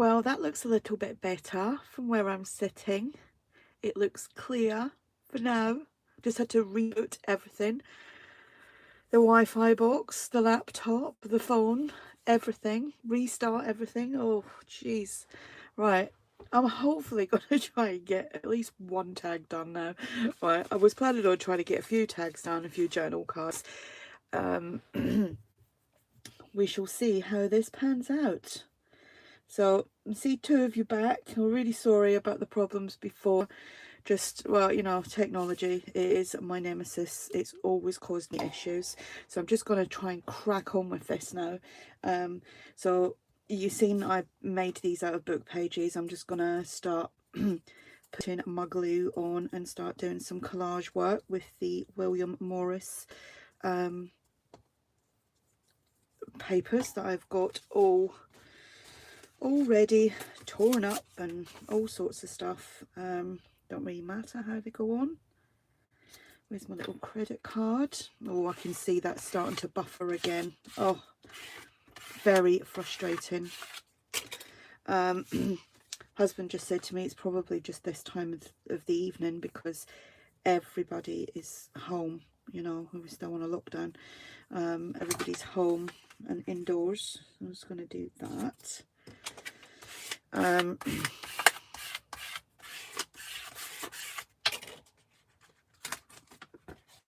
Well, that looks a little bit better from where I'm sitting. It looks clear for now. Just had to reboot everything. The Wi-Fi box, the laptop, the phone, everything. Restart everything. Oh, jeez. Right. I'm hopefully going to try and get at least one tag done now. Right. I was planning on trying to get a few tags done, a few journal cards. We shall see how this pans out. So, see two of you back. I'm really sorry about the problems before. Just, well, you know, technology is my nemesis. It's always caused me issues. So I'm just going to try and crack on with this now. So you've seen I made these out of book pages. I'm just going to start putting my glue on and start doing some collage work with the William Morris papers that I've got all already torn up and all sorts of stuff. Don't really matter how they go on. Where's my little credit card? Oh, I can see that starting to buffer again. Oh, very frustrating. Husband just said to me it's probably just this time of the evening because everybody is home. You know, we're still on a lockdown. Everybody's home and indoors. I'm just going to do that.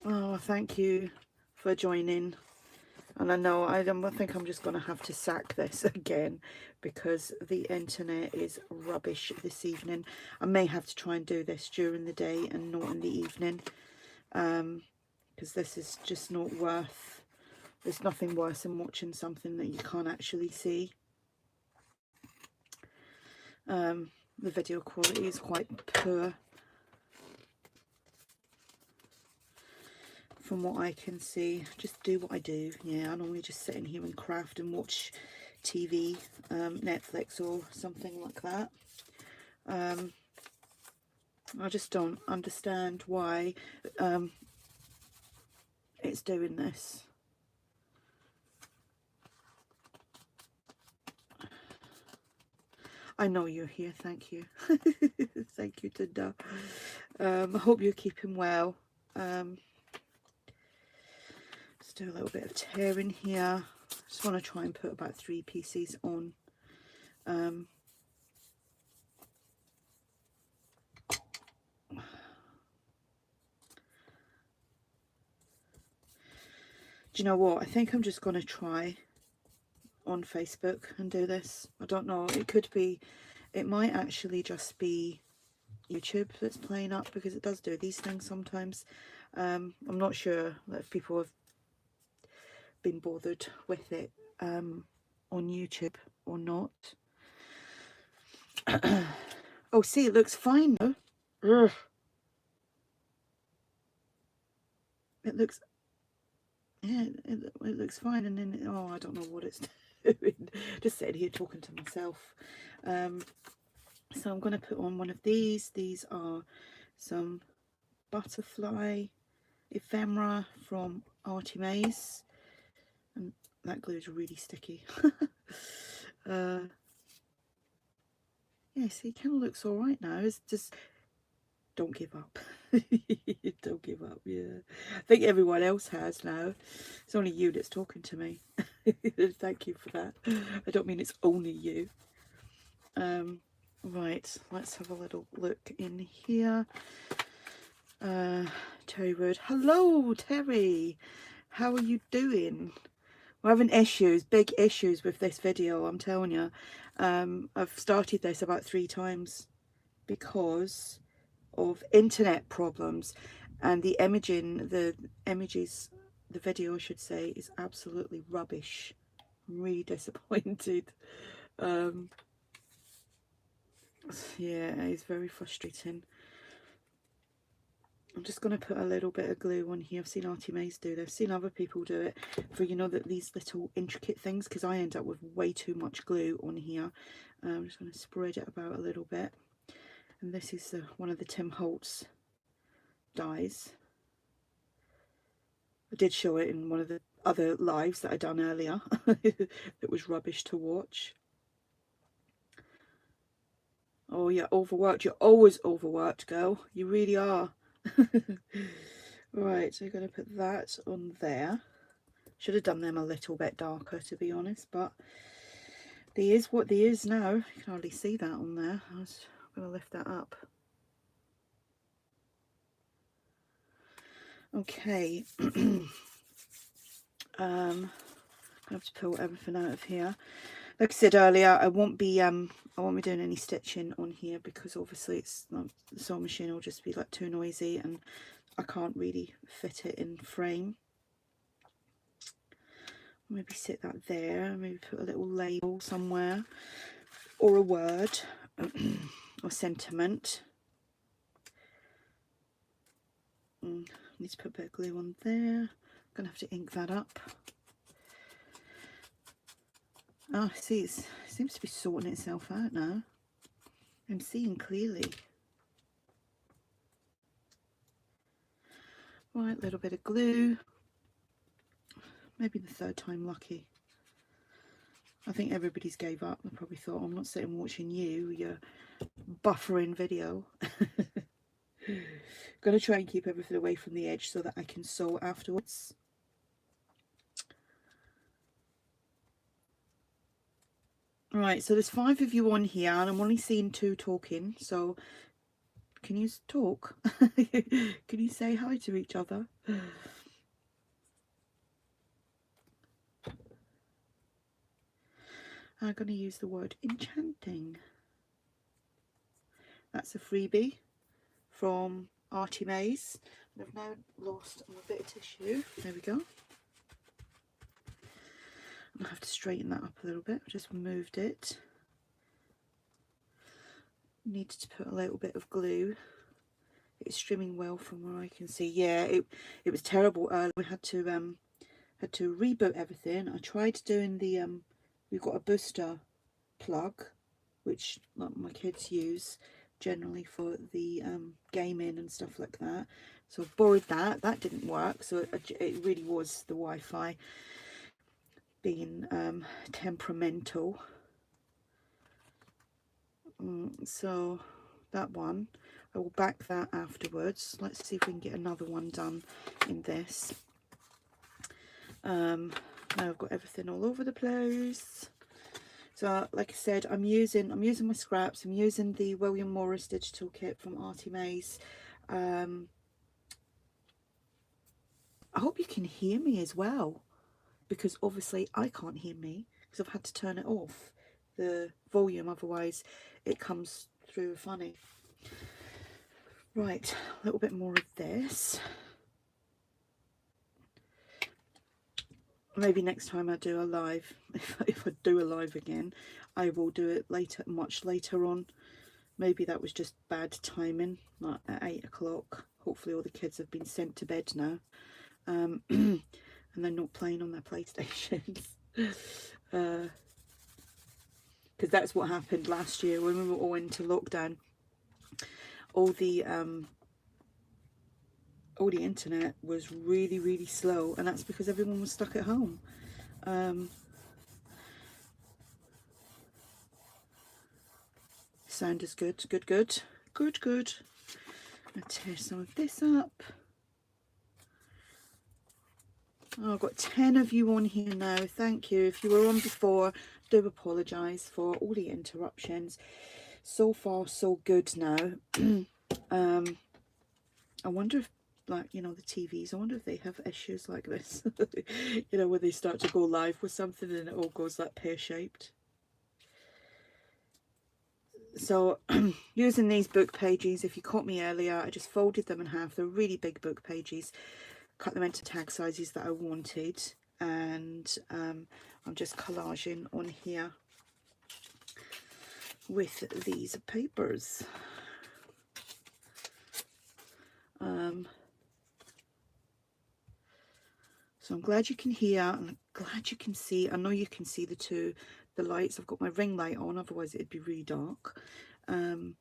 Oh, thank you for joining. And I know I think I'm just going to have to sack this again because the internet is rubbish this evening. I may have to try and do this during the day and not in the evening, because this is just not worth. There's nothing worse than watching something that you can't actually see. The video quality is quite poor from what I can see. Just do what I do. Yeah, I normally just sit in here and craft and watch TV, Netflix or something like that. I just don't understand why it's doing this. I know you're here, thank you. Thank you, Tinda. I hope you're keeping well. Let's do a little bit of tearing here. Just want to try and put about 3 pieces on. Do you know what? I think I'm just going to try on Facebook and do this. I don't know. It could be, it might actually just be YouTube that's playing up because it does do these things sometimes. I'm not sure if people have been bothered with it on YouTube or not. Oh, see, it looks fine though. Ugh. It looks, yeah, it looks fine. And then, oh, I don't know what it's doing. Just sitting here talking to myself. So I'm going to put on one of these. These are some butterfly ephemera from ARTYmaze. And that glue is really sticky. Yeah, see, it kind of looks all right now. It's just, don't give up. Don't give up, yeah. I think everyone else has now. It's only you that's talking to me. Thank you for that. I don't mean it's only you. Right, let's have a little look in here. Terry Wood. Hello, Terry. How are you doing? We're having issues, big issues with this video, I'm telling you. I've started this about 3 times because of internet problems, and the imaging, the images, the video I should say, is absolutely rubbish. I'm really disappointed. Yeah, it's very frustrating. I'm just going to put a little bit of glue on here. I've seen ARTYmaze do this. I've seen other people do it for, you know, that these little intricate things, because I end up with way too much glue on here. I'm just going to spread it about a little bit. And this is one of the Tim Holtz dies. I did show it in one of the other lives that I done earlier. It was rubbish to watch. Oh, you're overworked. You're always overworked, girl. You really are. Right, so I'm going to put that on there. Should have done them a little bit darker, to be honest, but there is what there is now. You can hardly see that on there. I'm going to lift that up. Okay. I have to pull everything out of here. Like I said earlier, I won't be doing any stitching on here because obviously it's the sewing machine will just be like too noisy and I can't really fit it in frame. Maybe sit that there, maybe put a little label somewhere or a word or sentiment. Need to put a bit of glue on there. I'm gonna have to ink that up. Ah, see, it seems to be sorting itself out now. I'm seeing clearly. Right, a little bit of glue. Maybe the third time lucky. I think everybody's gave up. They probably thought, I'm not sitting watching you, your buffering video. Gonna try and keep everything away from the edge so that I can sew afterwards. Right, so there's 5 of you on here and I'm only seeing 2 talking, so can you talk? Can you say hi to each other? I'm going to use the word enchanting. That's a freebie from ARTYmaze. I've now lost a bit of tissue. There we go. I'll have to straighten that up a little bit. I just moved it. Needed to put a little bit of glue. It's streaming well from where I can see. Yeah, it was terrible earlier. We had to reboot everything. I tried doing the we've got a booster plug, which like my kids use generally for the gaming and stuff like that. So I borrowed that. That didn't work. So it really was the Wi-Fi being temperamental. So that one, I will back that afterwards. Let's see if we can get another one done in this. Now I've got everything all over the place. So like I said, I'm using my scraps. I'm using the William Morris digital kit from ARTYmaze. I hope you can hear me as well, because obviously I can't hear me because I've had to turn it off, the volume, otherwise it comes through funny. Right, a little bit more of this. Maybe next time I do a live, if I do a live again, I will do it later, much later on. Maybe that was just bad timing, like at 8 o'clock. Hopefully all the kids have been sent to bed now. And they're not playing on their PlayStations. Because that's what happened last year when we were all into lockdown. All the internet was really, really slow, and that's because everyone was stuck at home. Sound is good, good, good, good, good. I'm going to tear some of this up. Oh, I've got 10 of you on here now. Thank you. If you were on before, do apologise for all the interruptions. So far, so good now. I wonder if, like, you know, the TVs, I wonder if they have issues like this. You know, where they start to go live with something and it all goes like pear-shaped. So using these book pages, if you caught me earlier, I just folded them in half. They're really big book pages, cut them into tag sizes that I wanted, and I'm just collaging on here with these papers. So I'm glad you can hear, and I'm glad you can see. I know you can see the lights. I've got my ring light on, otherwise it'd be really dark. And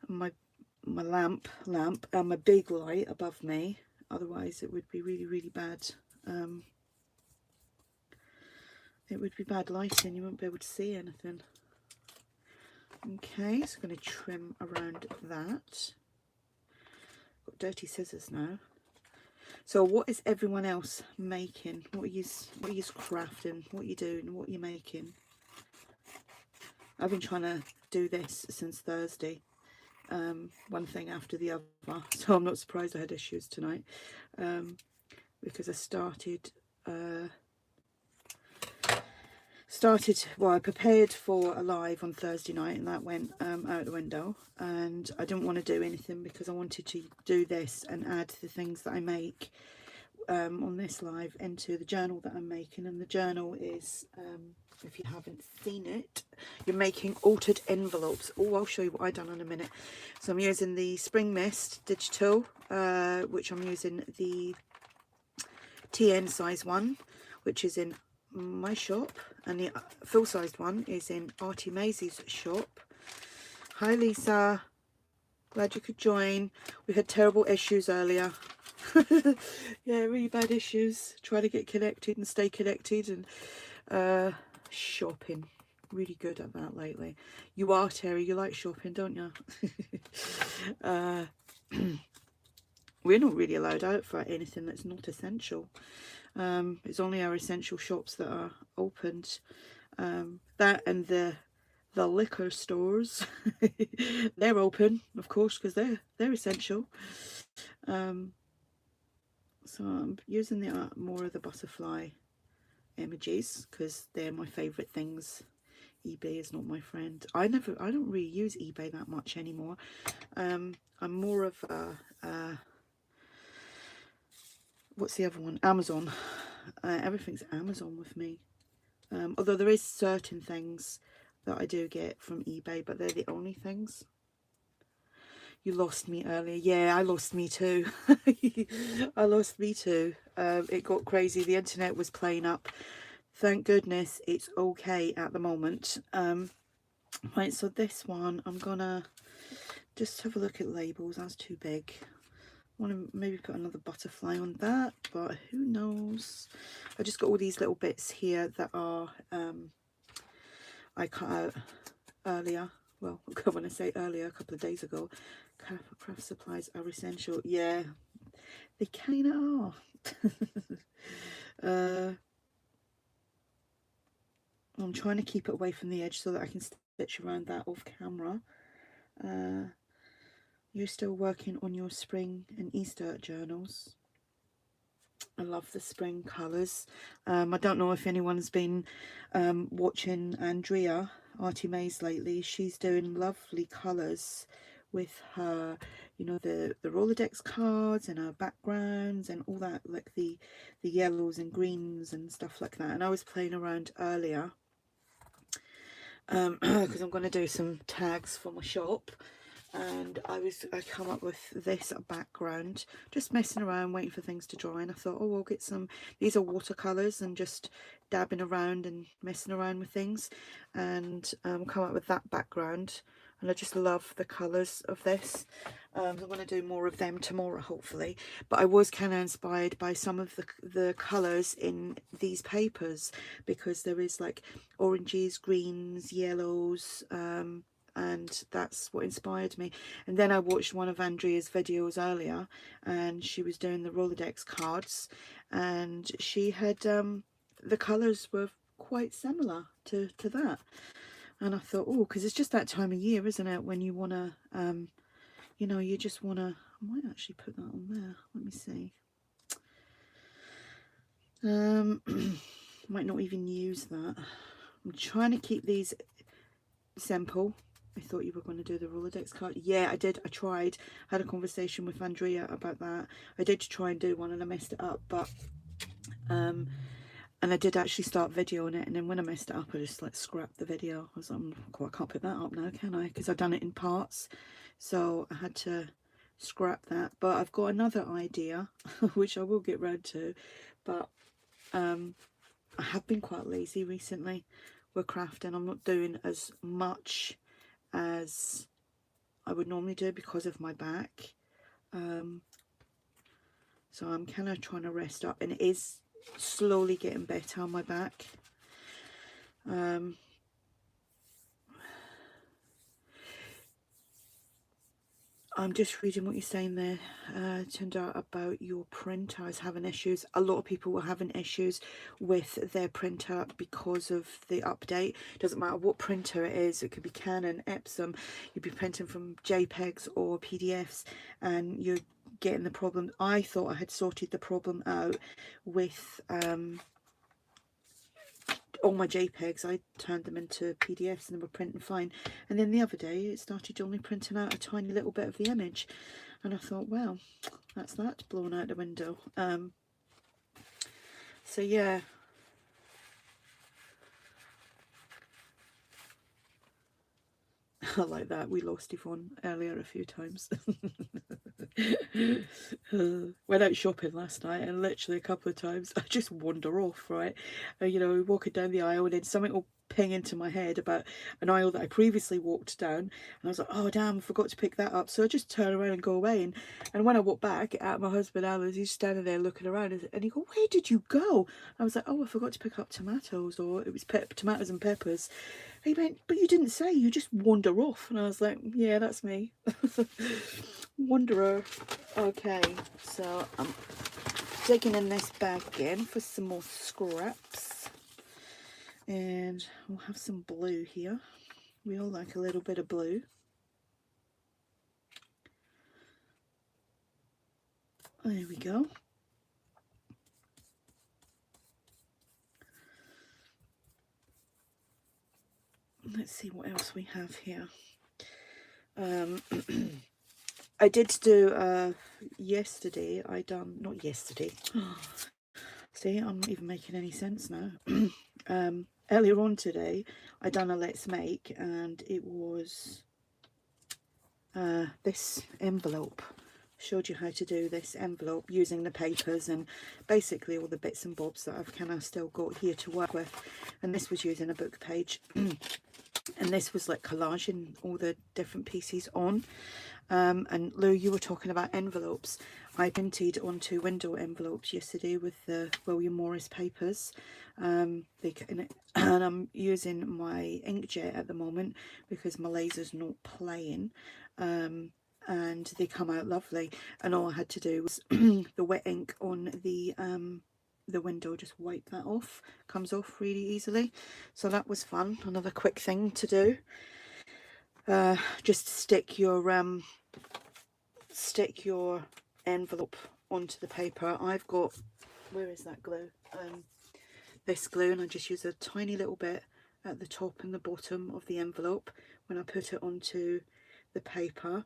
my lamp and my big light above me, otherwise it would be really, really bad. It would be bad lighting. You wouldn't be able to see anything. Okay, so I'm going to trim around that. Got dirty scissors now. So what is everyone else making? What are you crafting? What are you doing? What are you making? I've been trying to do this since Thursday. One thing after the other. So I'm not surprised I had issues tonight. Because I started, well, I prepared for a live on Thursday night, and that went out the window, and I didn't want to do anything because I wanted to do this and add the things that I make on this live into the journal that I'm making. And the journal is, if you haven't seen it, you're making altered envelopes. Oh, I'll show you what I've done in a minute. So I'm using the Spring Mist digital, which I'm using the TN size one, which is in my shop, and the full-sized one is in ARTYmaze's shop. Hi Lisa, glad you could join. We had terrible issues earlier. Yeah, really bad issues. Try to get connected and stay connected, and shopping. Really good at that lately. You are, Terry, you like shopping, don't you? We're not really allowed out for anything that's not essential. It's only our essential shops that are opened. That and the liquor stores, they're open, of course, because they're essential. So I'm using the more of the butterfly images because they're my favourite things. eBay is not my friend. I don't really use eBay that much anymore. I'm more of a what's the other one? Amazon. Everything's Amazon with me. Although there is certain things that I do get from eBay, but they're the only things. You lost me earlier. Yeah, I lost me too. I lost me too. It got crazy. The internet was playing up. Thank goodness it's okay at the moment. Right, so this one, I'm gonna just have a look at labels. That's too big. I want to maybe put another butterfly on that, but who knows. I just got all these little bits here that are I cut out earlier. Well, when I say earlier, a couple of days ago. Craft supplies are essential. Yeah, they kind of are. I'm trying to keep it away from the edge so that I can stitch around that off camera. You're still working on your spring and Easter journals. I love the spring colours. I don't know if anyone's been watching Andrea ARTYmaze lately. She's doing lovely colours with her, you know, the Rolodex cards and her backgrounds and all that, like the yellows and greens and stuff like that. And I was playing around earlier because I'm going to do some tags for my shop. And I come up with this background, just messing around, waiting for things to dry, and I thought, oh, I'll get some, these are watercolours, and just dabbing around and messing around with things, and come up with that background. And I just love the colours of this. I'm going to do more of them tomorrow, hopefully. But I was kind of inspired by some of the colours in these papers, because there is like oranges, greens, yellows, and that's what inspired me. And then I watched one of Andrea's videos earlier, and she was doing the Rolodex cards, and she had the colours were quite similar to that. And I thought, oh, because it's just that time of year, isn't it, when you want to you know, you just want to, I might actually put that on there, let me see. Might not even use that. I'm trying to keep these simple. I thought you were going to do the Rolodex card. Yeah, I did. I tried. I had a conversation with Andrea about that. I did try and do one and I messed it up, but and I did actually start videoing it, and then when I messed it up, I just like scrapped the video. I was like, oh, I can't put that up now, can I? Because I've done it in parts, so I had to scrap that. But I've got another idea, which I will get round to. But I have been quite lazy recently with crafting. I'm not doing as much as I would normally do because of my back. So I'm kind of trying to rest up, and it is slowly getting better on my back. I'm just reading what you're saying there. Turned out about your printer is having issues. A lot of people were having issues with their printer because of the update. Doesn't matter what printer it is. It could be Canon, Epson. You'd be printing from JPEGs or PDFs, and you're getting the problem. I thought I had sorted the problem out with all my JPEGs. I turned them into PDFs and they were printing fine, and then the other day it started only printing out a tiny little bit of the image, and I thought, well, that's that blown out the window. So yeah, I like that. We lost Yvonne earlier a few times. Went out shopping last night, and literally a couple of times I just wander off, right? You know, walking down the aisle, and then something will ping into my head about an aisle that I previously walked down, and I was like, oh damn, I forgot to pick that up. So I just turn around and go away, and when I walk back at my husband Alan, he's standing there looking around, and he go, where did you go? I was like, oh, I forgot to pick up tomatoes, or it was tomatoes and peppers. He went, but you didn't say, you just wander off. And I was like, yeah, that's me. Wanderer. Okay, so I'm digging in this bag again for some more scraps. And we'll have some blue here. We all like a little bit of blue. There we go. Let's see what else we have here. I did do yesterday. Not yesterday. See, I'm not even making any sense now. Earlier on today, I done a Let's Make, and it was this envelope. Showed you how to do this envelope using the papers and basically all the bits and bobs that I've kind of still got here to work with. And this was using a book page. And this was like collaging all the different pieces on. And Lou, you were talking about envelopes. I printed onto window envelopes yesterday with the William Morris papers. And I'm using my inkjet at the moment because my laser's not playing. And they come out lovely. And all I had to do was the wet ink on the window, just wipe that off. Comes off really easily. So that was fun. Another quick thing to do. Just stick your envelope onto the paper. I've got, where is that glue? This glue, and I just use a tiny little bit at the top and the bottom of the envelope when I put it onto the paper.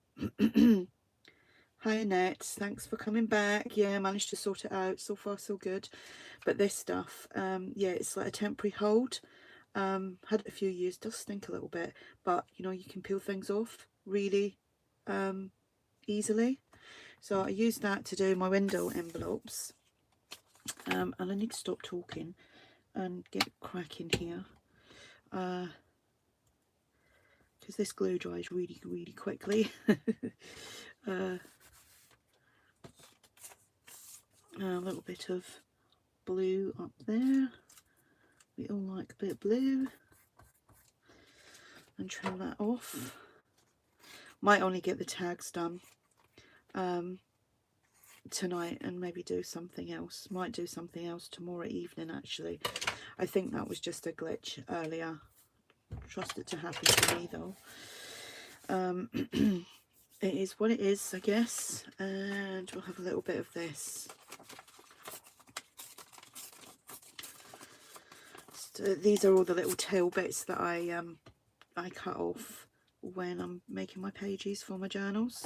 Hi Annette, thanks for coming back. Yeah, I managed to sort it out. So far so good. But this stuff, yeah, it's like a temporary hold. Had it a few years, does stink a little bit, but you know, you can peel things off really easily. So I use that to do my window envelopes. And I need to stop talking and get cracking here, because this glue dries really quickly. A little bit of blue up there. We all like a bit of blue. And trim that off. Might only get the tags done tonight and maybe do something else. Might do something else tomorrow evening actually. I think that was just a glitch earlier. Trust it to happen to me though. It is what it is, I guess. And we'll have a little bit of this. So these are all the little tail bits that I cut off when I'm making my pages for my journals.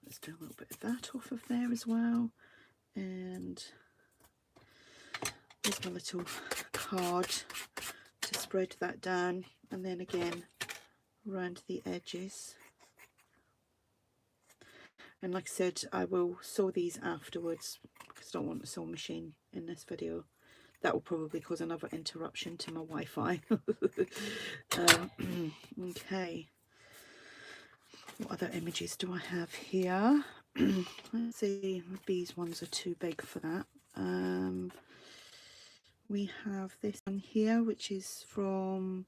Let's do a little bit of that off of there as well. And there's my little card to spread that down, and then again around the edges. And like I said, I will sew these afterwards because I don't want the sewing machine in this video. That will probably cause another interruption to my Wi-Fi. Okay. What other images do I have here? Let's see, these ones are too big for that. We have this one here, which is from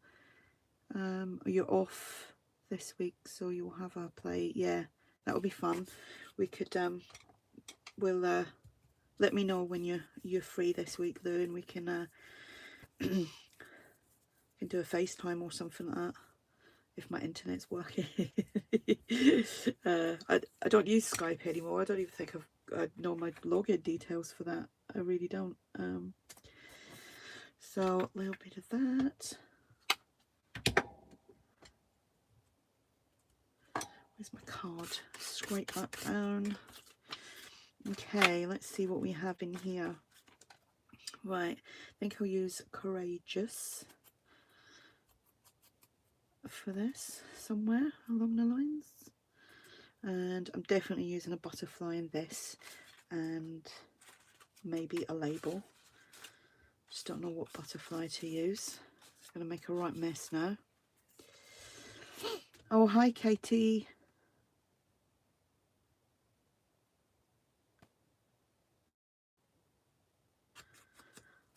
you're off this week, so you'll have a play. Yeah, that would be fun. We could we'll let me know when you're free this week though, and we can can do a FaceTime or something like that if my internet's working. I don't use Skype anymore. I don't even think I know my login details for that. I really don't. So a little bit of that. Where's my card? Scrape that down. Okay, let's see what we have in here. Right, I think I'll use Courageous for this somewhere along the lines. And I'm definitely using a butterfly in this, and maybe a label. Just don't know what butterfly to use. It's going to make a right mess now. Oh, hi Katie.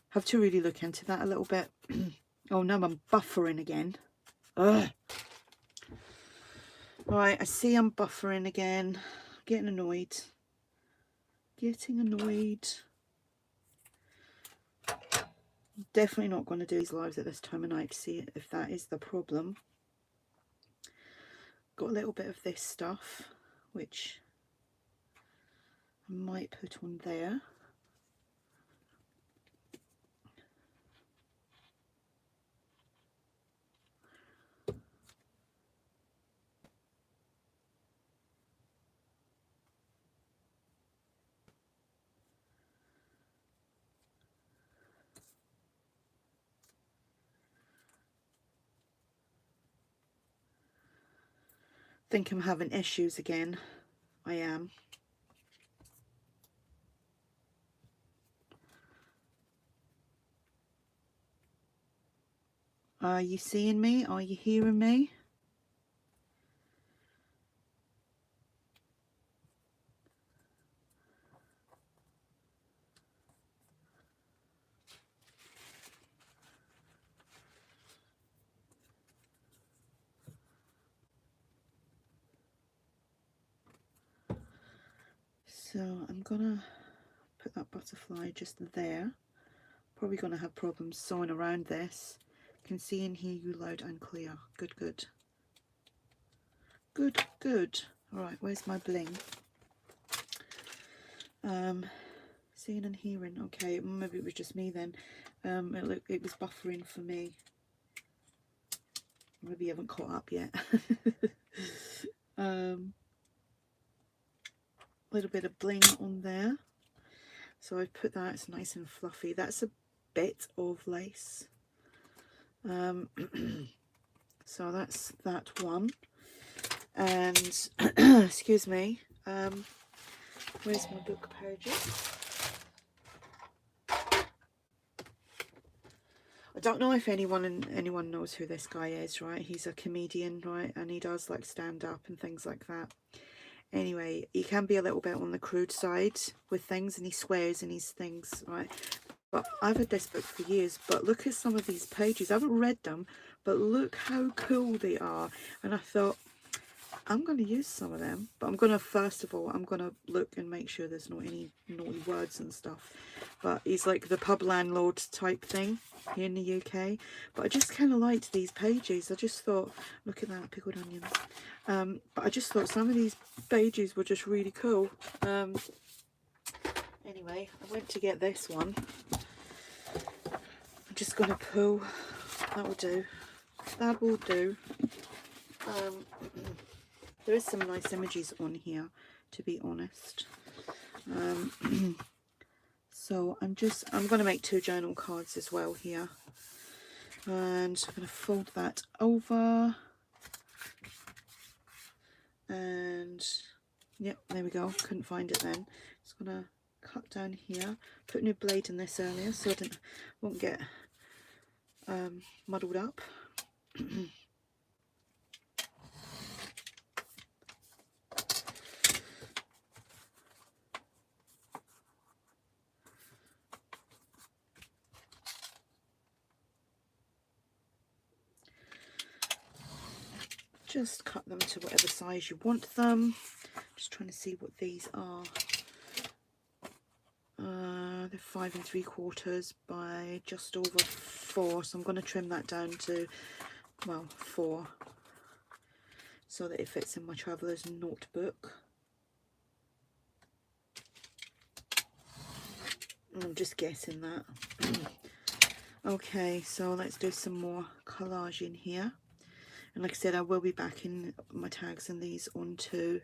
Have to really look into that a little bit. Oh no, I'm buffering again. Ugh. Right, I see I'm buffering again. Getting annoyed. Getting annoyed. Definitely not going to do these lives at this time of night to see if that is the problem. Got a little bit of this stuff, which I might put on there. Think I'm having issues again. I am. Are you seeing me? Are you hearing me? So I'm gonna put that butterfly just there. Probably gonna have problems sewing around this. Can see and hear you loud and clear. Good, good. Good, good. Alright, where's my bling? Seeing and hearing. Okay, maybe it was just me then. It was buffering for me. Maybe you haven't caught up yet. Little bit of bling on there. So I put that, it's nice and fluffy. That's a bit of lace. So that's that one. And excuse me, where's my book pages? I don't know if anyone knows who this guy is, right? He's a comedian, right? And he does like stand up and things like that. Anyway, he can be a little bit on the crude side with things, and he swears in his things, right? But I've had this book for years, but look at some of these pages. I haven't read them, but look how cool they are. And I thought, I'm going to use some of them, but I'm going to, first of all, I'm going to look and make sure there's not any naughty words and stuff. But he's like the pub landlord type thing here in the UK. But I just kind of liked these pages. I just thought, look at that, pickled onions. But I just thought some of these pages were just really cool. Anyway, I went to get this one. I'm just going to pull. That will do. That will do. There is some nice images on here, to be honest. So I'm going to make 2 journal cards as well here. And I'm going to fold that over. And, yep, there we go. Couldn't find it then. Just going to cut down here. Put a new blade in this earlier so I won't get muddled up. Just cut them to whatever size you want them. just trying to see what these are. They're 5 3/4 by just over 4, so I'm going to trim that down to, well, 4, so that it fits in my traveller's notebook. I'm just guessing that. Okay, so let's do some more collage in here. And like I said, I will be backing my tags and these onto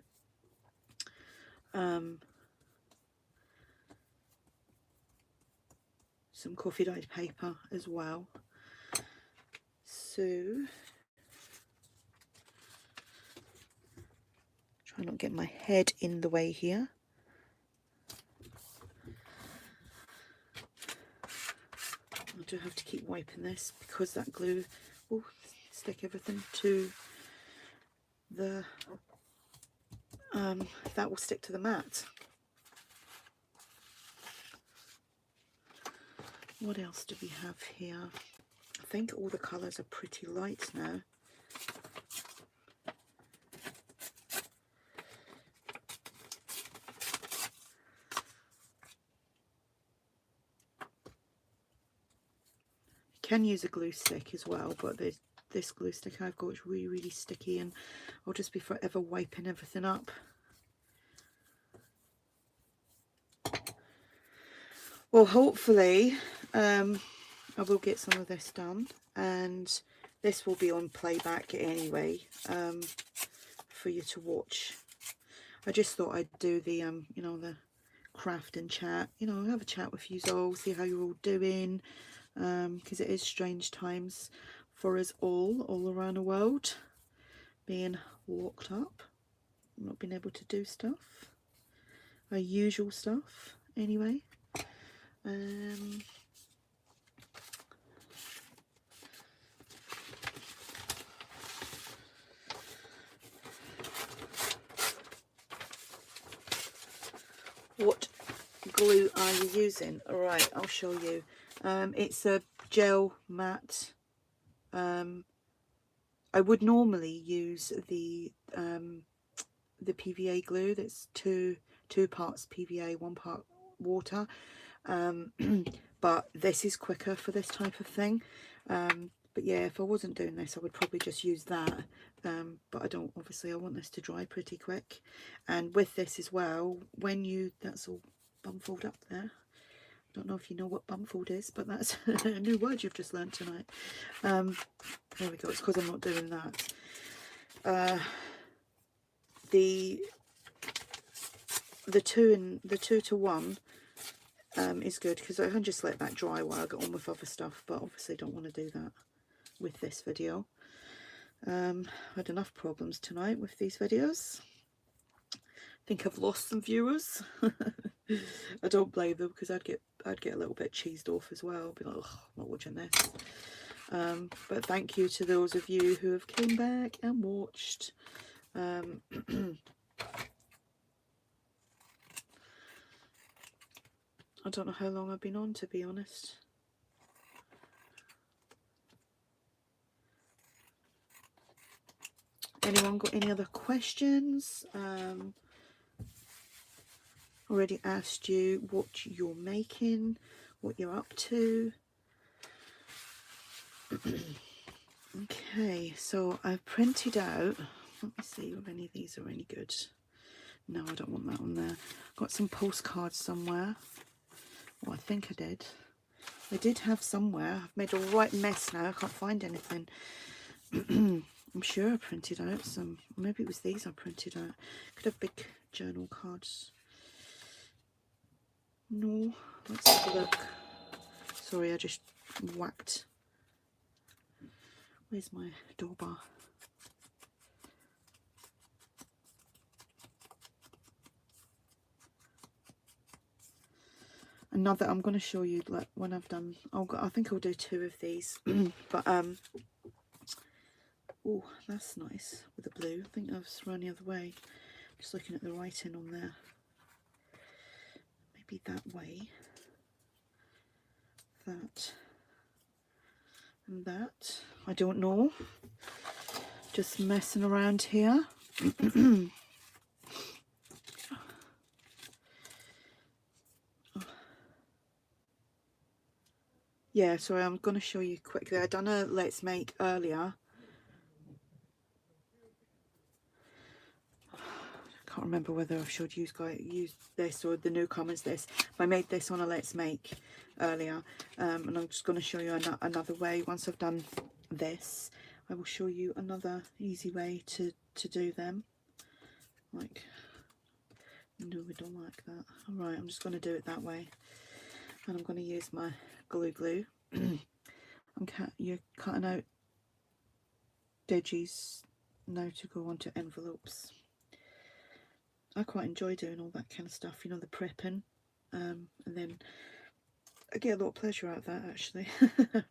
some coffee dyed paper as well. So try not to get my head in the way here. I do have to keep wiping this because that glue will stick everything to the that will stick to the mat. What else do we have here? I think all the colours are pretty light now. You can use a glue stick as well, but this glue stick I've got is really, really sticky, and I'll just be forever wiping everything up. Well, hopefully I will get some of this done, and this will be on playback anyway, for you to watch. I just thought I'd do the you know, the craft and chat, you know, have a chat with you all, see how you're all doing, because it is strange times for us all around the world, being locked up, not being able to do stuff, our usual stuff anyway. What glue are you using? All right, I'll show you. It's a gel matte. I would normally use the PVA glue. That's two parts PVA, 1 part water. But this is quicker for this type of thing. But yeah, if I wasn't doing this, I would probably just use that. But I don't, obviously I want this to dry pretty quick. And with this as well, when you, that's all bumfold up there. Don't know if you know what bumfold is, but that's a new word you've just learned tonight. There we go, it's because I'm not doing that. The 2 to 1 is good, because I can just let that dry while I get on with other stuff, but obviously don't want to do that with this video. I had enough problems tonight with these videos. I think I've lost some viewers. I don't blame them, because I'd get a little bit cheesed off as well, be like, oh, I'm not watching this. But thank you to those of you who have came back and watched. I don't know how long I've been on, to be honest. Anyone got any other questions? Already asked you what you're making, what you're up to. Okay, so I've printed out, let me see if any of these are any good. No, I don't want that on there. Got some postcards somewhere. Well, I think I did. I did have somewhere. I've made a right mess now. I can't find anything. I'm sure I printed out some. Maybe it was these I printed out. Could have big journal cards. No, let's have a look. Sorry, I just whacked. Where's my doorbell? Another, I'm going to show you like when I've done. I think I'll do 2 of these. But oh, that's nice with the blue. I think I've run the other way. Just looking at the writing on there. Maybe that way. That and that. I don't know. Just messing around here. Yeah, sorry, I'm going to show you quickly. I done a Let's Make earlier. Can't remember whether I've showed you guys use this or the newcomers this. I made this on a Let's Make earlier, and I'm just going to show you another way. Once I've done this, I will show you another easy way to do them. Like, no, we don't like that. All right, I'm just going to do it that way, and I'm going to use my glue. You're cutting out digits now to go onto envelopes. I quite enjoy doing all that kind of stuff, you know, the prepping, and then I get a lot of pleasure out of that, actually. I'll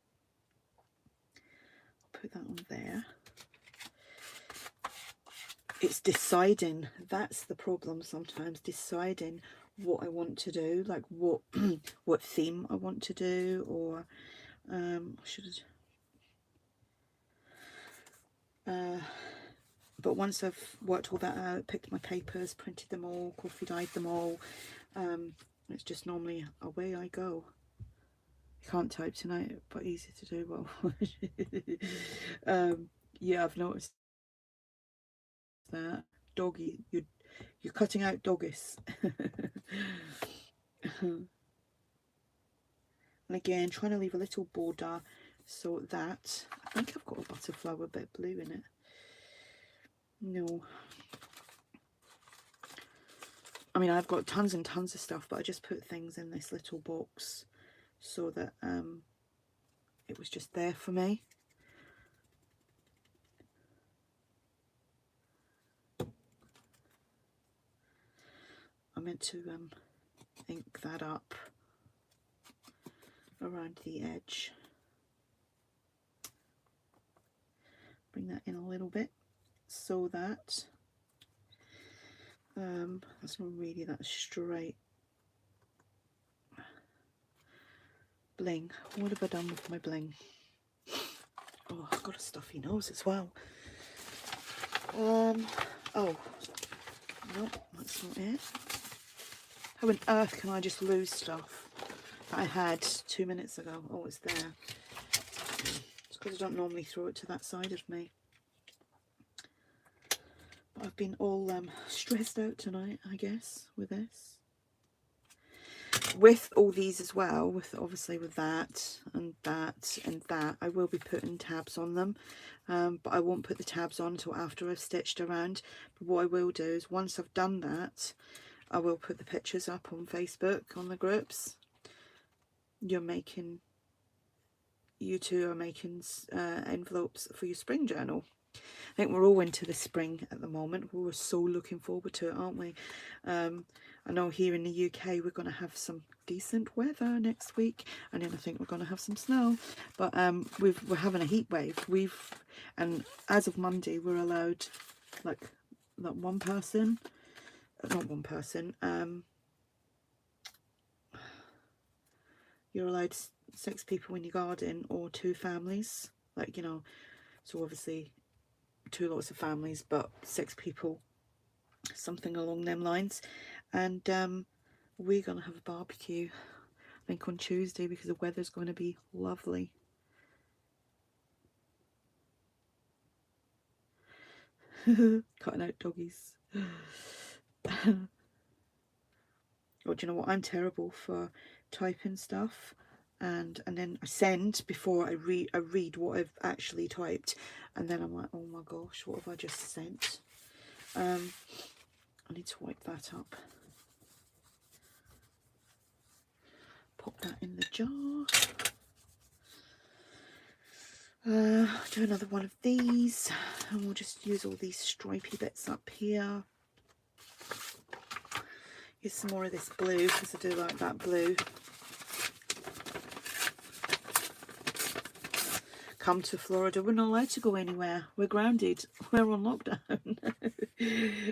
put that on there. It's deciding, that's the problem sometimes, deciding what I want to do, like what what theme I want to do, or but once I've worked all that out, picked my papers, printed them all, coffee dyed them all, it's just normally away I go. Can't type tonight, but easy to do. Well, yeah, I've noticed that. Doggy, you're cutting out doggies. And again, trying to leave a little border so that I think I've got a butterfly with a bit of blue in it. No, I mean, I've got tons and tons of stuff, but I just put things in this little box so that it was just there for me. I meant to ink that up around the edge. Bring that in a little bit so that that's not really that straight. Bling. What have I done with my bling? Oh, I've got a stuffy nose as well. Oh, no, that's not it. How on earth can I just lose stuff that I had 2 minutes ago? Oh, it's there. It's because I don't normally throw it to that side of me. But I've been all stressed out tonight, I guess, with this. With all these as well, with obviously with that and that and that, I will be putting tabs on them, but I won't put the tabs on until after I've stitched around. But what I will do is once I've done that, I will put the pictures up on Facebook on the groups. You two are making envelopes for your spring journal. I think we're all into the spring at the moment. We're so looking forward to it, aren't we? I know here in the UK we're going to have some decent weather next week, and then I think we're going to have some snow. But we're having a heat wave. And as of Monday we're allowed like one person, not one person. You're allowed 6 people in your garden or 2 families. Like, you know, so obviously 2 lots of families, but 6 people, something along them lines. And we're going to have a barbecue, I think, on Tuesday because the weather's going to be lovely. Cutting out doggies. Oh, do you know what? I'm terrible for typing stuff, and then I send before I read what I've actually typed, and then I'm like, oh my gosh, what have I just sent? I need to wipe that up. Pop that in the jar. Do another one of these, and we'll just use all these stripy bits up here. Use some more of this blue because I do like that blue. Come to Florida. We're not allowed to go anywhere. We're grounded. We're on lockdown.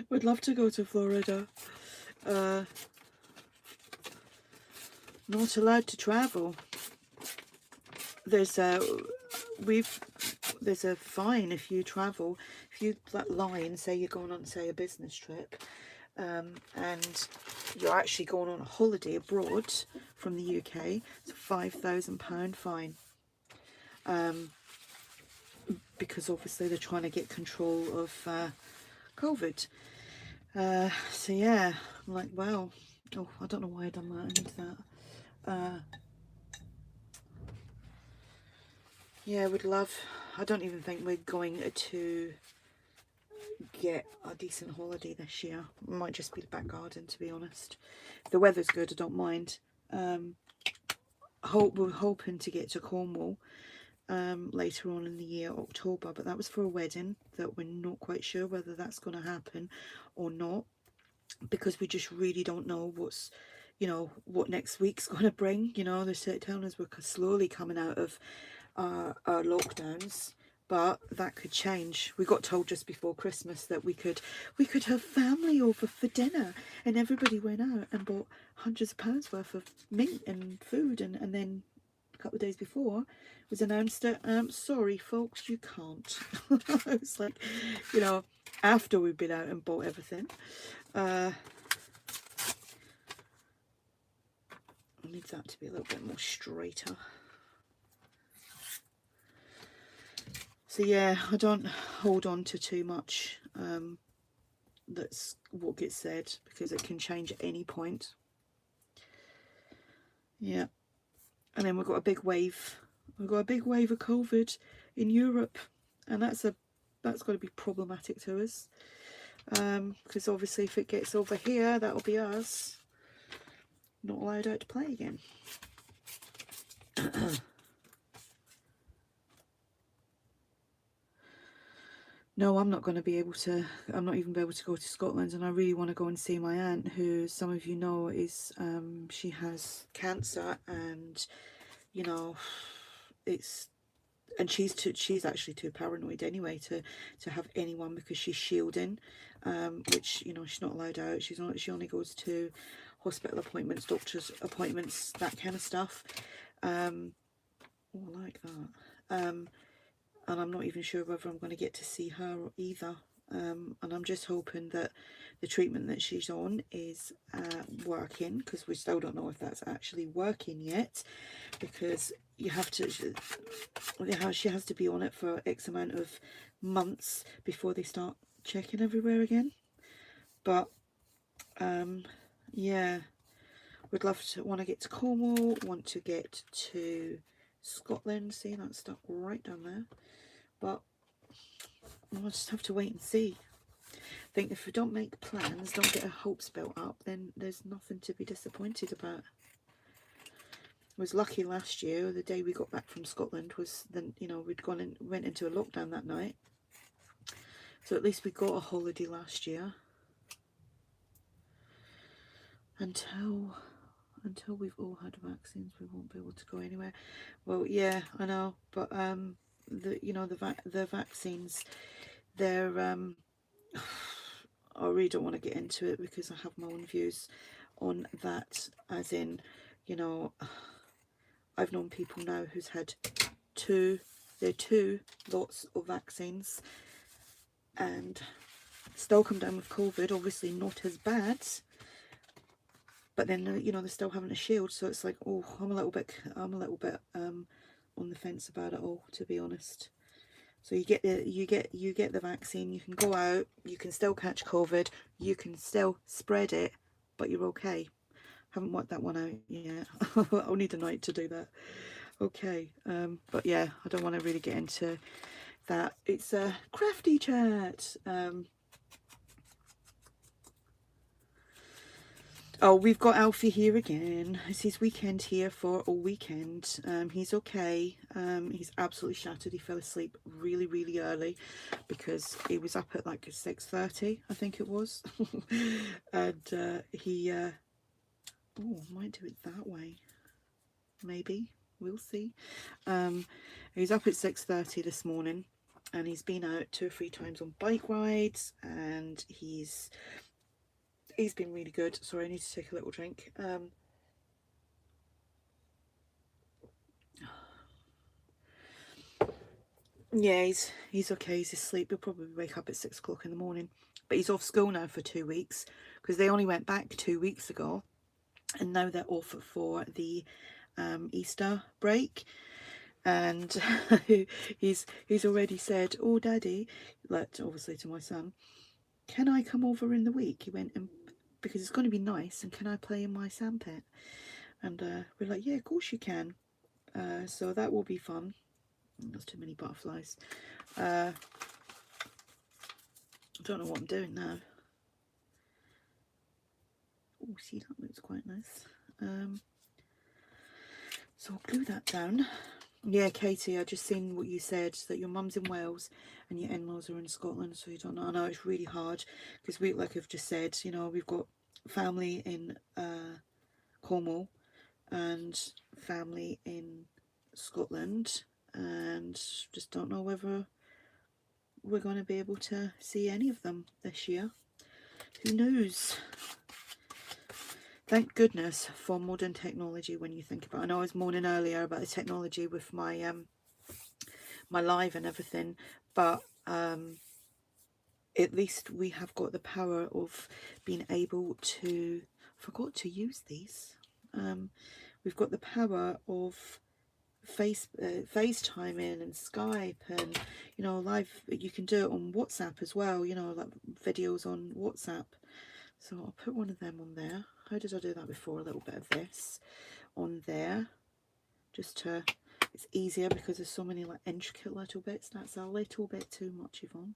We'd love to go to Florida. Not allowed to travel. There's a fine if you travel. If you lie and say you're going on, say, a business trip, and you're actually going on a holiday abroad from the UK, it's a £5,000 fine. Because obviously they're trying to get control of COVID. So yeah, I'm like, wow. Oh, I don't know why I done that. I need that. Yeah, we'd love. I don't even think we're going to get a decent holiday this year. It might just be the back garden, to be honest. If the weather's good, I don't mind. We're hoping to get to Cornwall later on in the year, October, but that was for a wedding that we're not quite sure whether that's going to happen or not, because we just really don't know what's, you know, what next week's going to bring. You know, they're telling us we're slowly coming out of our lockdowns, but that could change. We got told just before Christmas that we could have family over for dinner, and everybody went out and bought hundreds of pounds worth of meat and food, and then a couple of days before it was announced that sorry folks, you can't. It's like, you know, after we've been out and bought everything. I need that to be a little bit more straighter. So yeah, I don't hold on to too much that's what gets said, because it can change at any point. Yeah. And then we've got a big wave. We've got a big wave of COVID in Europe, and that's got to be problematic to us, because obviously if it gets over here, that'll be us not allowed out to play again. No, I'm not going to be able to. I'm not even able to go to Scotland, and I really want to go and see my aunt, who some of you know is she has cancer, and you know, she's actually too paranoid anyway to have anyone, because she's shielding, which, you know, she's not allowed out. She only goes to hospital appointments, doctor's appointments, that kind of stuff. Oh, I like that. And I'm not even sure whether I'm going to get to see her either. And I'm just hoping that the treatment that she's on is working, because we still don't know if that's actually working yet, because you have to, she has to be on it for X amount of months before they start checking everywhere again. But yeah, would love to, want to get to Cornwall, want to get to Scotland. See, that's stuck right down there. But we'll just have to wait and see. I think if we don't make plans, don't get our hopes built up, then there's nothing to be disappointed about. I was lucky last year, the day we got back from Scotland was then, you know, went into a lockdown that night. So at least we got a holiday last year. Until we've all had vaccines, we won't be able to go anywhere. Well, yeah, I know, but the vaccines, they're I really don't want to get into it, because I have my own views on that, as in, you know, I've known people now who's had two lots of vaccines and still come down with COVID, obviously not as bad, but then, you know, they're still having a shield. So it's like, oh, I'm a little bit on the fence about it all, to be honest. So you get the vaccine, you can go out, you can still catch COVID, you can still spread it, but you're okay. Haven't worked that one out yet. I'll need a night to do that. Okay, but yeah, I don't want to really get into that. It's a crafty chat. Oh, we've got Alfie here again. It's his weekend here for a weekend. He's okay. He's absolutely shattered. He fell asleep really, really early because he was up at like 6:30, I think it was. And he, might do it that way. Maybe. We'll see. He's up at 6:30 this morning, and he's been out 2 or 3 times on bike rides, and he's been really good. Sorry, I need to take a little drink. Yeah, he's okay. He's asleep. He'll probably wake up at 6 o'clock in the morning. But he's off school now for 2 weeks, because they only went back 2 weeks ago, and now they're off for the Easter break. And he's already said, "Oh, Daddy," like obviously to my son, "can I come over in the week?" He went, "And because it's going to be nice, and can I play in my sandpit?" And we're like, "Yeah, of course you can." So that will be fun. There's too many butterflies. I don't know what I'm doing now. Oh, see, that looks quite nice. So I'll glue that down. Yeah, Katie, I just seen what you said, that your mum's in Wales and your in-laws are in Scotland, so you don't know. I know it's really hard because we, like I've just said, you know, we've got family in Cornwall and family in Scotland, and just don't know whether we're going to be able to see any of them this year. Who knows? Thank goodness for modern technology when you think about it. I know I was moaning earlier about the technology with my my live and everything, but at least we have got the power of being able to, forgot to use these, we've got the power of FaceTiming and Skype, and you know, live, you can do it on WhatsApp as well, you know, like videos on WhatsApp. So I'll put one of them on there. How did I do that before? A little bit of this on there, just to, it's easier because there's so many like intricate little bits. That's a little bit too much, Yvonne.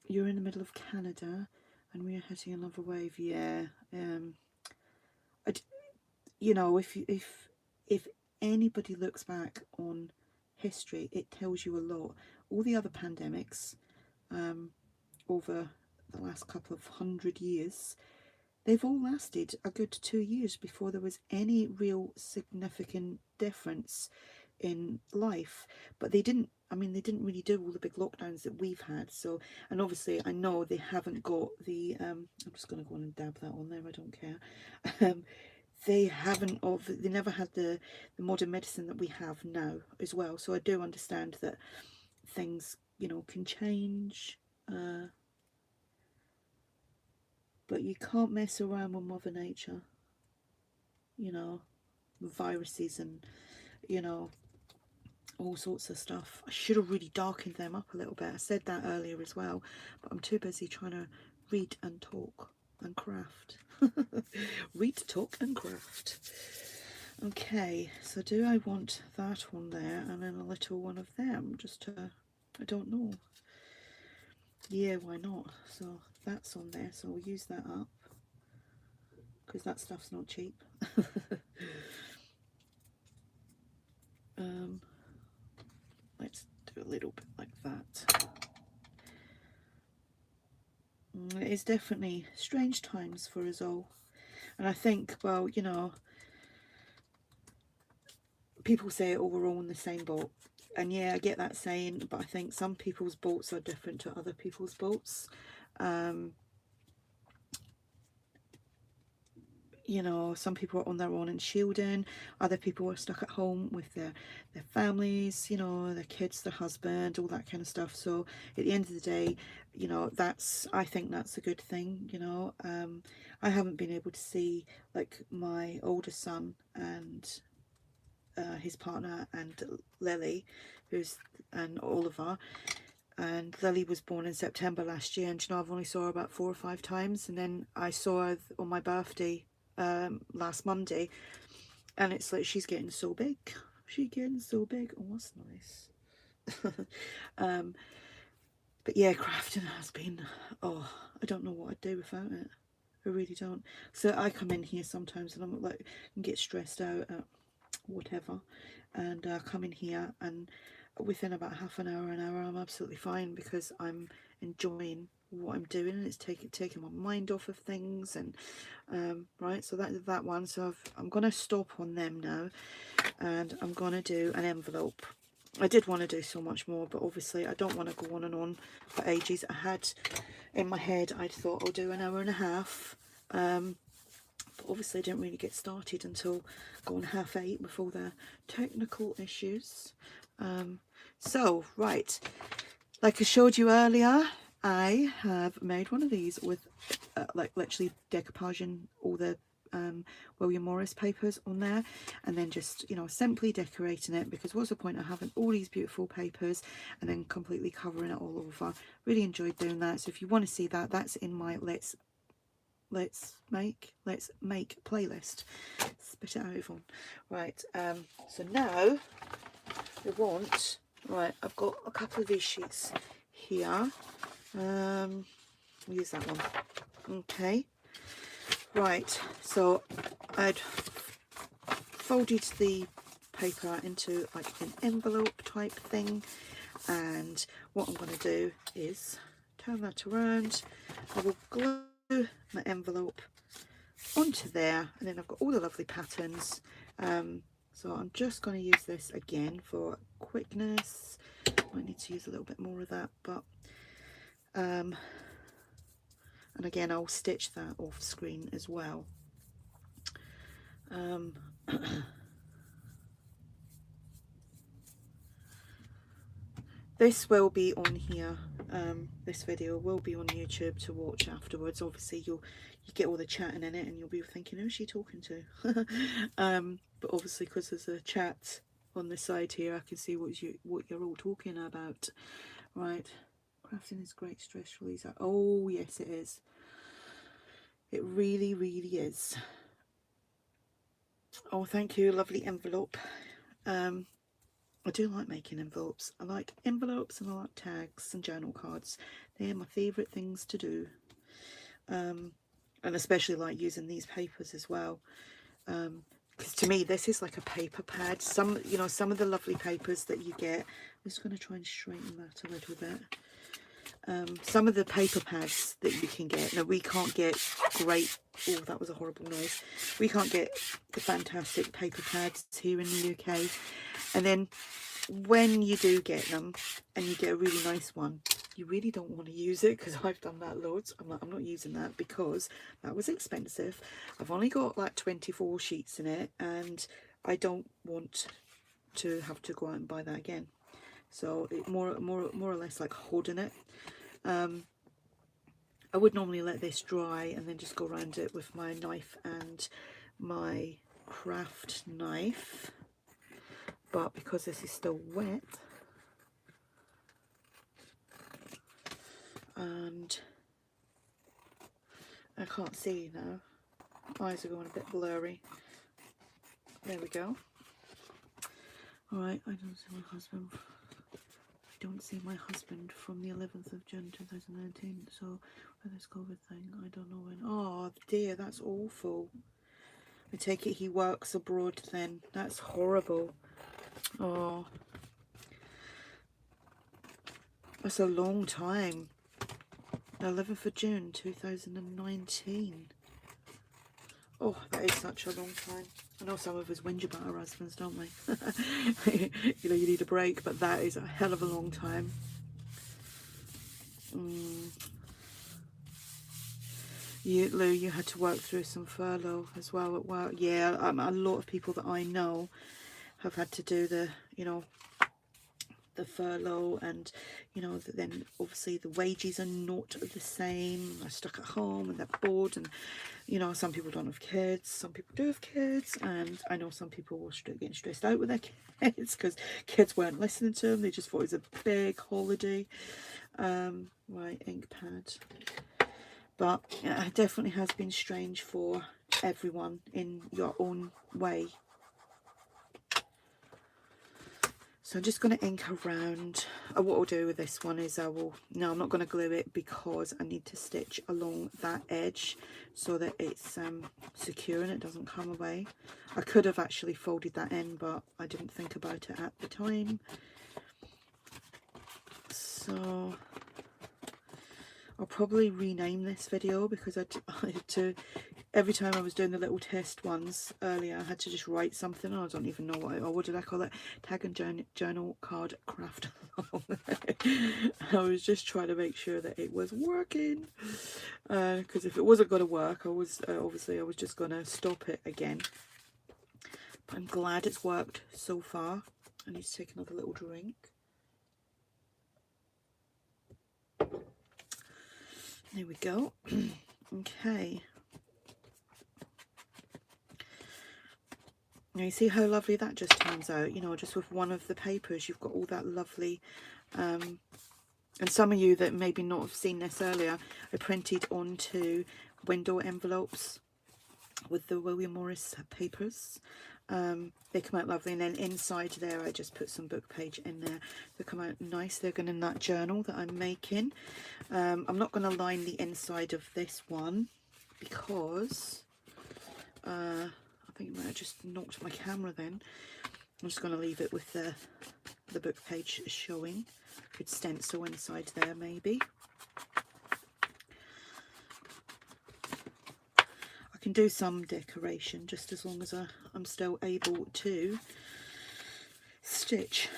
You're in the middle of Canada and we are hitting another wave. Yeah. You know, if anybody looks back on history, it tells you a lot. All the other pandemics over the last couple of 100 years, they've all lasted a good 2 years before there was any real significant difference in life. But they didn't, I mean, they didn't really do all the big lockdowns that we've had. So, and obviously I know they haven't got the I'm just going to go on and dab that on there, I don't care. They haven't, they never had the modern medicine that we have now as well. So I do understand that things, you know, can change, but you can't mess around with Mother Nature, you know, viruses and, you know, all sorts of stuff. I should have really darkened them up a little bit. I said that earlier as well, but I'm too busy trying to read and talk and craft. Read, talk and craft. Okay, so do I want that one there and then a little one of them, just to, I don't know. Yeah, why not? So that's on there, so we'll use that up because that stuff's not cheap. Let's do a little bit like that. It is definitely strange times for us all, and I think, well, you know, people say, oh, we're all in the same boat, and yeah, I get that saying, but I think some people's boats are different to other people's boats. You know, some people are on their own in shielding, other people are stuck at home with their families, you know, their kids, their husband, all that kind of stuff. So at the end of the day, you know, that's, I think that's a good thing, you know. I haven't been able to see like my older son and his partner and Lily, and Oliver. And Lily was born in September last year, and you know, I've only saw her about 4 or 5 times, and then I saw her on my birthday last Monday, and it's like she's getting so big. She's getting so big. Oh, that's nice. But yeah, crafting has been, oh, I don't know what I'd do without it. I really don't. So I come in here sometimes and I'm like, and get stressed out at whatever, and come in here, and within about half an hour, I'm absolutely fine because I'm enjoying what I'm doing, and it's taking my mind off of things. And right, so that one. So I'm gonna stop on them now, and I'm gonna do an envelope. I did want to do so much more, but obviously I don't want to go on and on for ages. I had in my head, I thought I'll do an hour and a half, but obviously I didn't really get started until gone 8:30 with all the technical issues. So right, Like I showed you earlier, I have made one of these with like literally decoupaging all the William Morris papers on there, and then just, you know, simply decorating it, because what's the point of having all these beautiful papers and then completely covering it all over. Really enjoyed doing that. So if you want to see that, that's in my let's make playlist. Spit it out, Yvonne. Right, so now we want, right, I've got a couple of these sheets here. Use that one. Okay, right, so I'd folded the paper into like an envelope type thing, and what I'm going to do is turn that around. I will glue my envelope onto there, and then I've got all the lovely patterns. So I'm just going to use this again for quickness. Might need to use a little bit more of that, but and again I'll stitch that off screen as well. This will be on here. This video will be on YouTube to watch afterwards. Obviously you get all the chatting in it and you'll be thinking, who's she talking to? But obviously because there's a chat on the side here, I can see what you're all talking about. Right, crafting is great stress release. Oh yes, it is. It really is. Oh, thank you, lovely envelope. I do like making envelopes. I like envelopes and I like tags and journal cards. They are my favourite things to do. And especially like using these papers as well. Because to me this is like a paper pad. Some, you know, some of the lovely papers that you get, I'm just going to try and straighten that a little bit. Some of the paper pads that you can get, now we can't get great, oh that was a horrible noise, we can't get the fantastic paper pads here in the UK, and then when you do get them and you get a really nice one, you really don't want to use it, because I've done that loads. I'm not using that because that was expensive. I've only got like 24 sheets in it and I don't want to have to go out and buy that again. So it more or less like holding it. I would normally let this dry and then just go around it with my knife and my craft knife, but because this is still wet and I can't see now, eyes are going a bit blurry. There we go. Alright, I don't see my husband. I don't see my husband from the 11th of June 2019, so with this COVID thing, I don't know when. Oh dear, that's awful. I take it he works abroad then. That's horrible. Oh, that's a long time. 11th of June 2019. Oh, that is such a long time. I know some of us whinge about our husbands, don't we? You know, you need a break, but that is a hell of a long time. Lou, you had to work through some furlough as well at work. Yeah, a lot of people that I know have had to do the, you know, the furlough, and you know, then obviously the wages are not the same. They're stuck at home and they're bored, and you know, some people don't have kids, some people do have kids, and I know some people were getting stressed out with their kids because kids weren't listening to them. They just thought it was a big holiday. Right, ink pad. But yeah, it definitely has been strange for everyone in your own way. So I'm just going to ink around. What I'll do with this one is I'm not going to glue it because I need to stitch along that edge so that it's secure and it doesn't come away. I could have actually folded that in, but I didn't think about it at the time. So I'll probably rename this video because I had to, every time I was doing the little test ones earlier, I had to just write something. I don't even know what did I call it? Tag and journal card craft. I was just trying to make sure that it was working, because if it wasn't going to work, I was obviously I was just going to stop it again. But I'm glad it's worked so far. I need to take another little drink. There we go. Okay. Now you see how lovely that just turns out, you know, just with one of the papers you've got all that lovely, and some of you that maybe not have seen this earlier, I printed onto window envelopes with the William Morris papers. They come out lovely, and then inside there I just put some book page in there. They come out nice. They're going in that journal that I'm making. I'm not going to line the inside of this one because I think I might have just knocked my camera then. I'm just going to leave it with the book page showing. Could stencil inside there maybe. I can do some decoration just as long as I'm still able to stitch.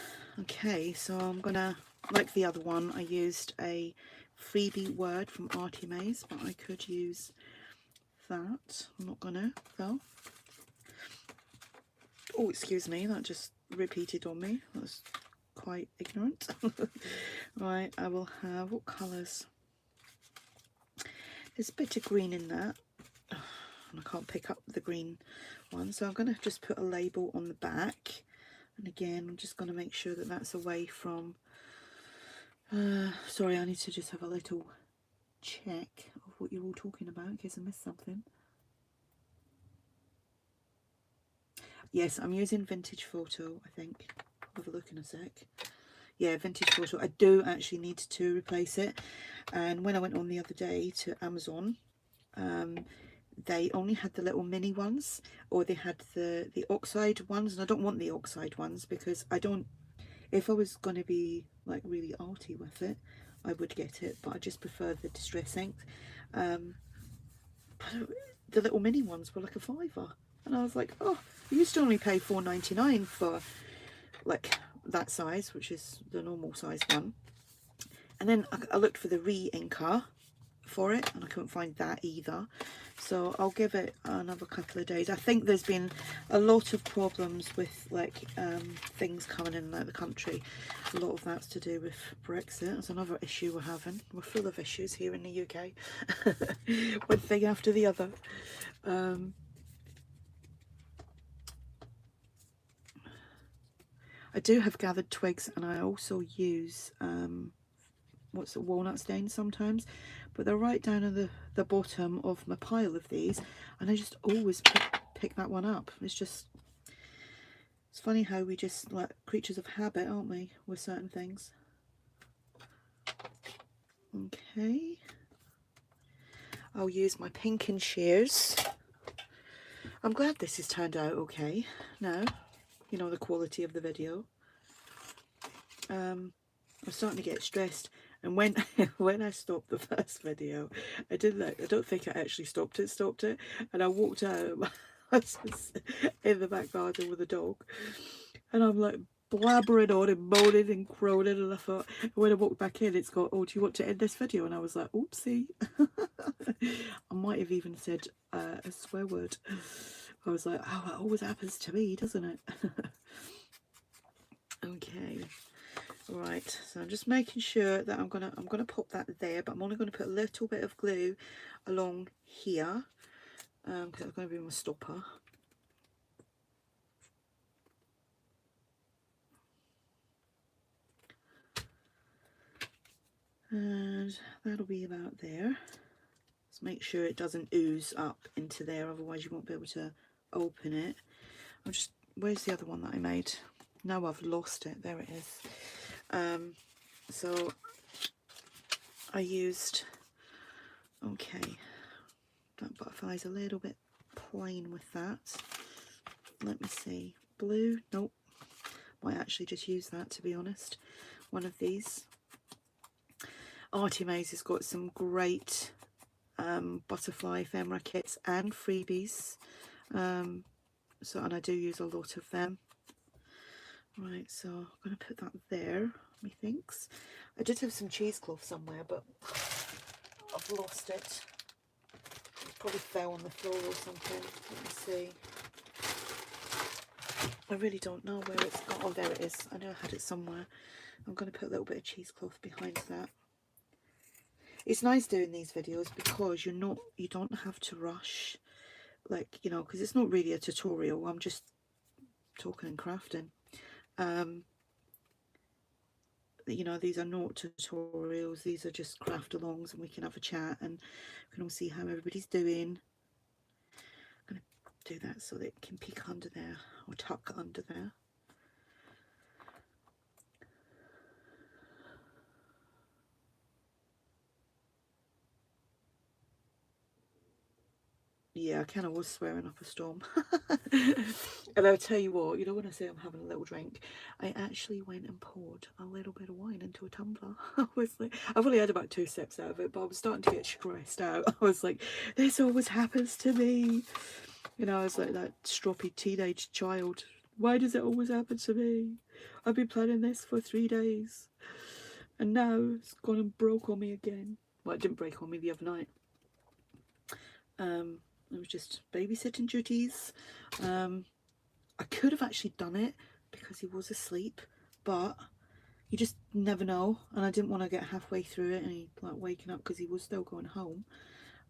Okay, so I'm gonna, like the other one, I used a freebie word from ARTYmaze, but I could use that. I'm not gonna though. Oh, excuse me, that just repeated on me. That's quite ignorant. Right, I will have, what colours? There's a bit of green in that. And I can't pick up the green one, so I'm going to just put a label on the back. And again, I'm just going to make sure that that's away from... sorry, I need to just have a little check of what you're all talking about in case I missed something. Yes, I'm using Vintage Photo, I think. I'll have a look in a sec. Yeah, Vintage Photo. I do actually need to replace it. And when I went on the other day to Amazon, they only had the little mini ones, or they had the oxide ones, and I don't want the oxide ones because I don't, if I was going to be like really arty with it, I would get it, but I just prefer the Distress ink. But the little mini ones were like a £5, and I was like, oh, I used to only pay £4.99 for like that size, which is the normal size one. And then I looked for the re-inker for it, and I couldn't find that either, so I'll give it another couple of days. I think there's been a lot of problems with like things coming in and out of the country. A lot of that's to do with Brexit. That's another issue we're having. We're full of issues here in the UK. One thing after the other. I do have gathered twigs, and I also use what's it, walnut stain sometimes, but they're right down at the bottom of my pile of these, and I just always pick that one up. It's funny how we just like creatures of habit, aren't we, with certain things. Okay, I'll use my pinking shears. I'm glad this has turned out okay now, you know, the quality of the video. I'm starting to get stressed. And when when I stopped the first video, I don't think I actually stopped it, and I walked out. I was just in the back garden with a dog, and I'm like blabbering on and moaning and groaning, and I thought, when I walked back in, it's got, oh, do you want to end this video? And I was like, oopsie. I might have even said a swear word. I was like, oh, it always happens to me, doesn't it? Okay. Right, so I'm just making sure that I'm gonna pop that there, but I'm only going to put a little bit of glue along here because it's going to be my stopper. And that'll be about there. Just make sure it doesn't ooze up into there, otherwise you won't be able to open it. I'm just, where's the other one that I made? Now I've lost it. There it is. So I used, okay, that butterfly's a little bit plain with that. Let me see, blue, nope, might actually just use that, to be honest. One of these. ARTYmaze has got some great butterfly ephemera kits and freebies, and I do use a lot of them. Right, so I'm going to put that there, methinks. I did have some cheesecloth somewhere, but I've lost it. It probably fell on the floor or something. Let me see. I really don't know where it's gone. Oh, there it is. I know I had it somewhere. I'm going to put a little bit of cheesecloth behind that. it's nice doing these videos because you don't have to rush, like, you know, because it's not really a tutorial. I'm just talking and crafting. You know, these are not tutorials, these are just craft alongs, and we can have a chat and we can all see how everybody's doing. I'm going to do that so that it can peek under there, or tuck under there. Yeah, I kind of was swearing up a storm. And I'll tell you what, you know, when I say I'm having a little drink, I actually went and poured a little bit of wine into a tumbler. I was like, I've only had about 2 sips out of it, but I was starting to get stressed out. I was like, this always happens to me. You know, I was like that stroppy teenage child. Why does it always happen to me? I've been planning this for 3 days, and now it's gone and broke on me again. Well, it didn't break on me the other night. It was just babysitting duties. I could have actually done it because he was asleep, but you just never know, and I didn't want to get halfway through it and he like waking up because he was still going home.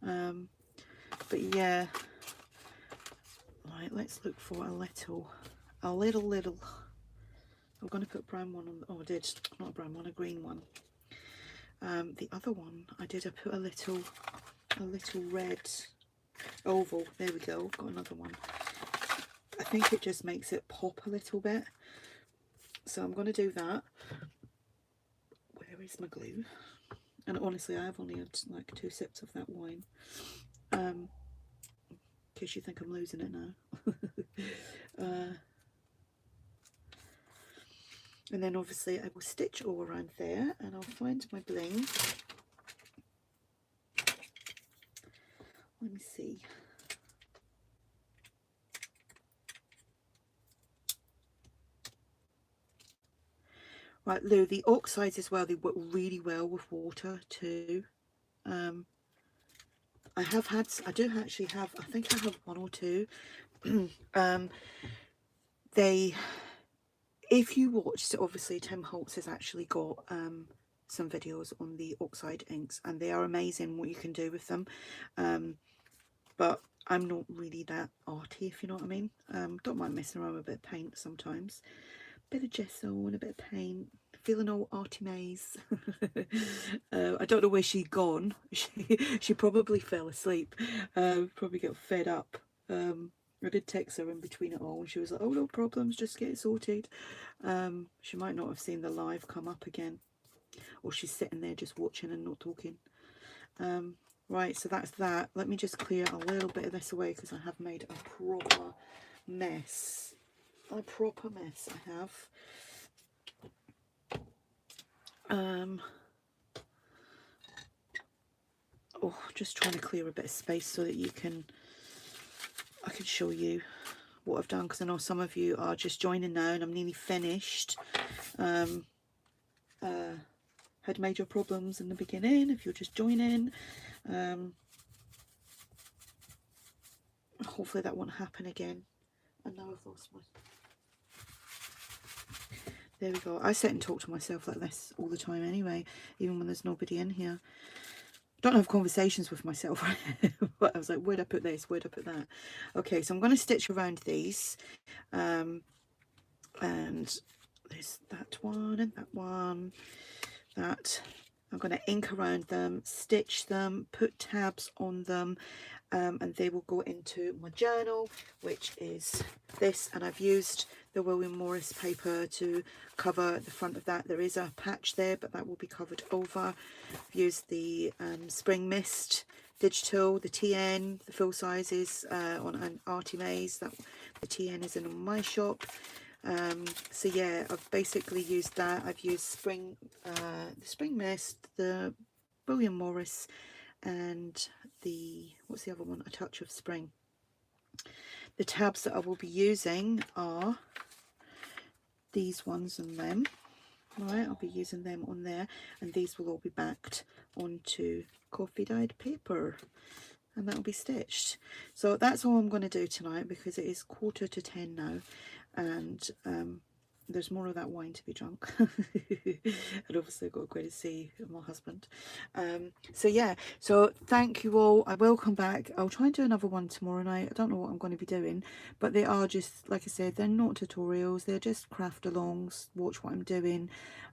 But yeah, right, let's look for a little. I'm going to put brown one on. Oh, I did, not a brown one, a green one. The other one I did, I put a little red oval. There we go, got another one. I think it just makes it pop a little bit, so I'm going to do that. Where is my glue? And honestly, I have only had like 2 sips of that wine, in case you think I'm losing it now. And then obviously I will stitch all around there, and I'll find my bling. Let me see. Right, Lou, the oxides as well, they work really well with water too. I do actually have, I think I have 1 or 2. If you watched, obviously Tim Holtz has actually got some videos on the oxide inks, and they are amazing what you can do with them. But I'm not really that arty, if you know what I mean. Don't mind messing around with a bit of paint sometimes. Bit of gesso and a bit of paint. Feeling all ARTYmaze. I don't know where she's gone. She probably fell asleep. Probably got fed up. I did text her in between it all, and she was like, oh, no problems, just get it sorted. She might not have seen the live come up again, or she's sitting there just watching and not talking. Right, so that's that. Let me just clear a little bit of this away, because I have made a proper mess. I have. Oh, just trying to clear a bit of space so that I can show you what I've done, because I know some of you are just joining now and I'm nearly finished. Had major problems in the beginning if you're just joining. Hopefully that won't happen again. And now I've lost my... There we go. I sit and talk to myself like this all the time anyway, even when there's nobody in here. Don't have conversations with myself. But I was like, where'd I put this? Where'd I put that? Okay, so I'm going to stitch around these. And there's that one and that one. That I'm going to ink around them, stitch them, put tabs on them, and they will go into my journal, which is this. And I've used the William Morris paper to cover the front of that. There is a patch there, but that will be covered over. I've used the Spring Mist digital, the TN, the full sizes on an ARTYmaze. That the TN is in on my shop. So yeah, I've basically used that. I've used the Spring Mist, the William Morris, and the, what's the other one? A Touch of Spring. The tabs that I will be using are these ones and them. Right, I'll be using them on there, and these will all be backed onto coffee dyed paper, and that will be stitched. So that's all I'm going to do tonight, because it is 9:45 now, and there's more of that wine to be drunk. And obviously got to go to see my husband. So yeah, so thank you all. I will come back. I'll try and do another one tomorrow night. I don't know what I'm going to be doing, but they are just, like I said, they're not tutorials, they're just craft alongs. Watch what I'm doing,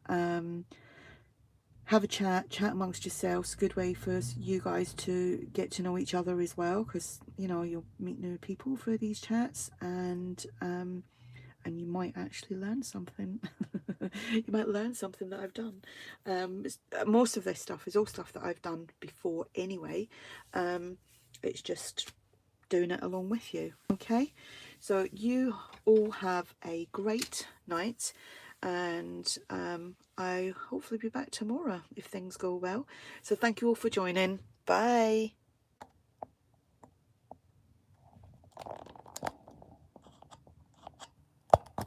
have a chat amongst yourselves. Good way for you guys to get to know each other as well, because you know, you'll meet new people through these chats, and you might actually learn something. You might learn something that I've done. Most of this stuff is all stuff that I've done before anyway. It's just doing it along with you. Okay, so you all have a great night, and I hopefully be back tomorrow if things go well. So thank you all for joining. Bye.